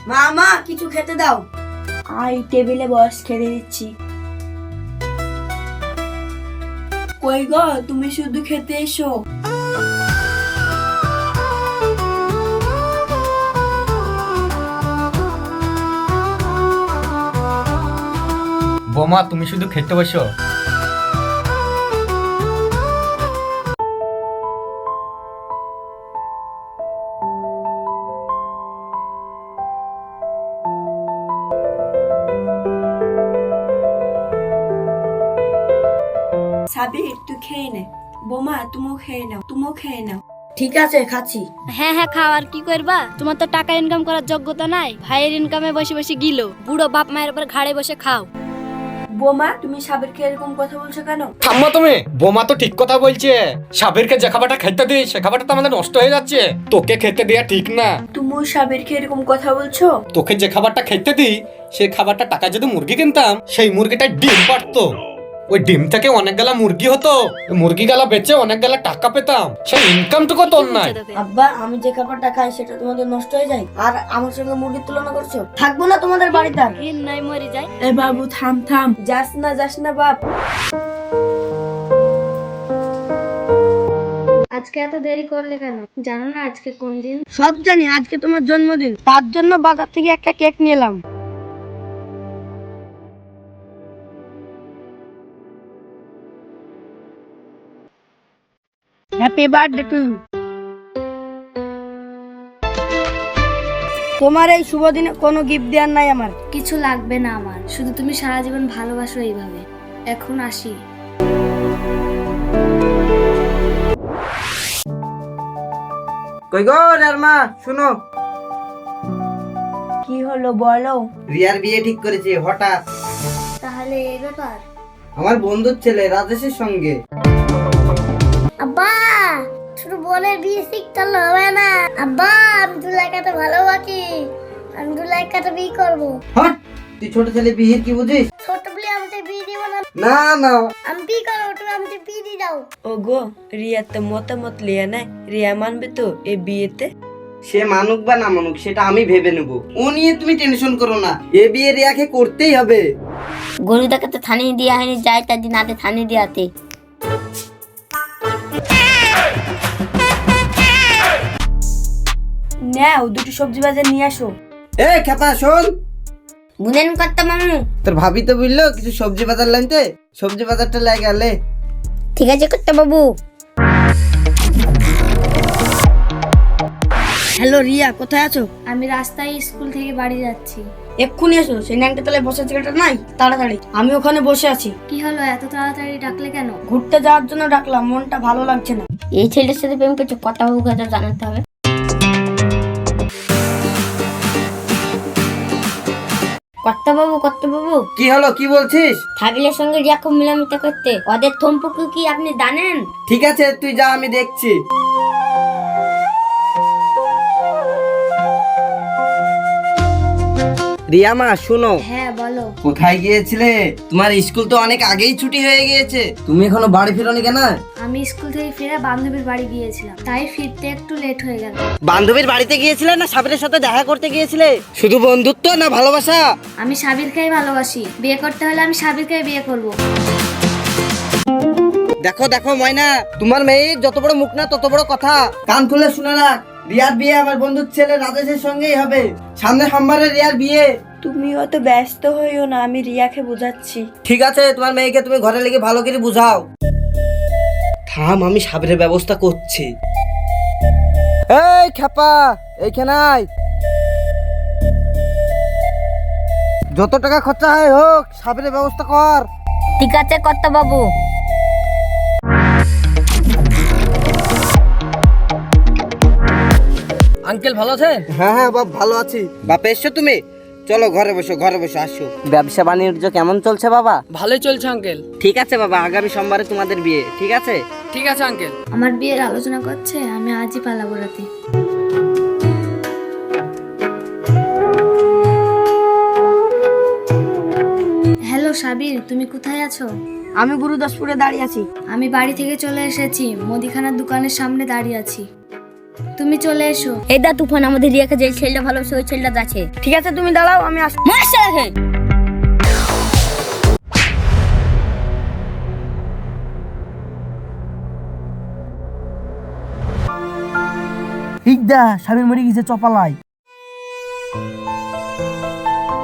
মা কিছু খেতে দাও। আই টেবিলে বস, খেতে দিচ্ছি। কই গো, তুমি শুধু খেতে এসো। বোমা, তুমি শুধু খেতে বসো। সাবির, তুই খেয়ে নে। বোমা, তুমিও খেয়ে নাও, তুমিও খেয়ে নাও। ঠিক আছে, খাচ্ছি। হ্যাঁ হ্যাঁ, খাও। আর কি করবা? তোমার তো টাকা ইনকাম করার যোগ্যতা নাই, ভাইয়ের ইনকামে বসে বসে গিলো। বুড়ো বাপ মায়ের উপর ঘাড়ে বসে খাও। বোমা, তুমি সাবিরকে এরকম কথা বলছো কেন? থাম্মো তুমি। বোমা তো ঠিক কথা বলছে। সাবিরকে যে খাবারটা খেতে দিই সে খাবারটা তো আমাদের নষ্ট হয়ে যাচ্ছে। তোকে খেতে দেয়া ঠিক না। তুমিও সাবিরকে এরকম কথা বলছো? তোকে যে খাবারটা খেতে দিই সেই খাবারটা টাকা যদি মুরগি কিনতাম, সেই মুরগিটা ডিম পারতো। ওই ডিম থেকে অনেক গালা মুরগি হতো, মুরগি গালা বেচে অনেক গালা টাকা পেতাম। সেই ইনকামটুকু তোর নাই। আব্বা, আমি যে খাবারটা খাই সেটা তোমাদের নষ্ট হয়ে যায়, আর আমার সঙ্গে মুরগির তুলনা করছো? থাকবো না তোমাদের বাড়িতে। ঘিন নাই মরে যায়। এ বাবু, থাম থাম, যাস না বাপ। আজকে এত দেরি করলে কেন? জানো না আজকে কোন দিন? সব জানি, আজকে তোমার জন্মদিন, তার জন্য বাজার থেকে একটা কেক নিয়ে এলাম। Happy birthday to you. তোমার এই শুভ দিনে কোনো গিফট দেওয়ার নাই আমার। কিছু লাগবে না আমার, শুধু তুমি সারা জীবন ভালোবাসো এইভাবে। এখন আসি। কই গো রারমা, শুনো। কি হলো বলো? রিয়ার বিয়ে ঠিক করেছে হঠাৎ। তাহলে এই ব্যাপার? আমার বন্ধুর ছেলে রাজেশের সঙ্গে। আব্বা, ছোট বোনের বিয়ে ঠিক করলে হবে না। আব্বা, আমি দুলাইকাটা ভালোবাসি, আমি দুলাইকাটা বিয়ে করবো। হট, তুই ছোট ছেলে বিয়ের কি বুঝিস? ছোট বলে আমাকে বিয়ে দিব না। না না, আমি বিয়ে করবো, তুমি আমাকে বিয়ে দিয়ে দাও। ও গো, রিয়া তো মতামত লিয়া নাই। রিয়া মানবে তো এই বিয়েতে? সে মানুক বা না মানুক সেটা আমি ভেবে নেব, ও নিয়ে তুমি টেনশন করো না। এ বিয়ে রিয়াকে করতেই হবে। গরুদাকে তো থানিয়ে দিয়া হয়নি, যাই তার দিন হাতে থানিয়ে দিয়াতে। নাও, দুটো সবজি বাজার নিয়ে আসো। এ খেপা শোন, বুঝেন করতে মামু। তোর ভাবি তো বললো কিছু সবজি বাজার লাইনতে, সবজি বাজারটা লাই গেলে। ঠিক আছে করতে বাবু। হ্যালো রিয়া, কোথায় আছো? আমি রাস্তায় স্কুল থেকে বাড়ি যাচ্ছি। এক্ষুনি এসো, সেই ন্যাংটা তলায় বসার জায়গাটা নাই, তাড়াতাড়ি। আমি ওখানে বসে আছি। কি হলো, এত তাড়াতাড়ি ডাকলে কেন? ঘুরতে যাওয়ার জন্য ডাকলাম, মনটা ভালো লাগছে না। এই ছেলের সাথে প্রেম করছে, কথা হোক জানাতে হবে। কর্তা বাবু, কি হলো, কি বলছিস? থাকলে সঙ্গে রিয়া খুব মিলামিতা করতে, ওদের থম্পকে কি আপনি জানেন? ঠিক আছে, তুই যা, আমি দেখছি। রিয়া মা, শুনো। হ্যাঁ বলো। কোথায় গিয়েছিলে? তোমার স্কুল তো অনেক আগেই ছুটি হয়ে গিয়েছে, তুমি এখনো বাড়ি ফিরোনি কেন? আমি স্কুল থেকে ফিরে বান্ধবীর বাড়ি গিয়েছিলাম, তাই ফিরতে একটু লেট হয়ে গেল। বান্ধবীর বাড়িতে গিয়েছিলে না সাবিরের সাথে দেখা করতে গিয়েছিলে? শুধু বন্ধুত্ব না ভালোবাসা? আমি সাবিরকেই ভালোবাসি, বিয়ে করতে হলে আমি সাবিরকেই বিয়ে করব। দেখো দেখো ময়না, তোমার মেয়ের যত বড় মুখ না তত বড় কথা। কান খুলে শুনে রাখ, রিয়ার বিয়ে আমার বন্ধুর ছেলে রাজেশের সঙ্গেই হবে। সামনে সোমবারে রিয়ার বিয়ে। তুমি অত ব্যস্ত হইও না, আমি রিয়াকে বোঝাচ্ছি। ঠিক আছে, তোমার মেয়েকে তুমি ঘরে লেগে ভালো করে বুঝাও। থাম, আমি সাবিরের ব্যবস্থা করছি। এই খেপা, এইখানে আয়। যত টাকা খরচা হয় হোক, সাবিরের ব্যবস্থা কর। ঠিক আছে কর্তা বাবু। আঙ্কেল ভালো আছেন? হ্যাঁ হ্যাঁ বাপ, ভালো আছি। বাপ এসছো তুমি? চলো ঘরে বসো, ঘরে বসো, আসো। ব্যবসা বাণিজ্য কেমন চলছে বাবা? ভালোই চলছে আঙ্কেল। ঠিক আছে বাবা, আগামী সোমবারে তোমাদের বিয়ে, ঠিক আছে? ঠিক আছে আঙ্কেল। আমার বিয়ের আলোচনা করছে, আমি আজই পালাবো রাতে। হ্যালো সাবির, তুমি কোথায় আছো? আমি গুরুদাসপুরে দাঁড়িয়ে আছি। আমি বাড়ি থেকে চলে এসেছি, মুদিখানার দোকানের সামনে দাঁড়িয়ে আছি। তুমি চলে এসো। এই দা তুফান, আমাদের রিয়াকে যে ছেলেটা ভালোবাসে ওই ছেলেটা যাচ্ছে। ঠিক আছে তুমি দাঁড়াও, আমি আসছি। মারছে রাখে। ইকদা স্বামী মরে গেছে চপালাই।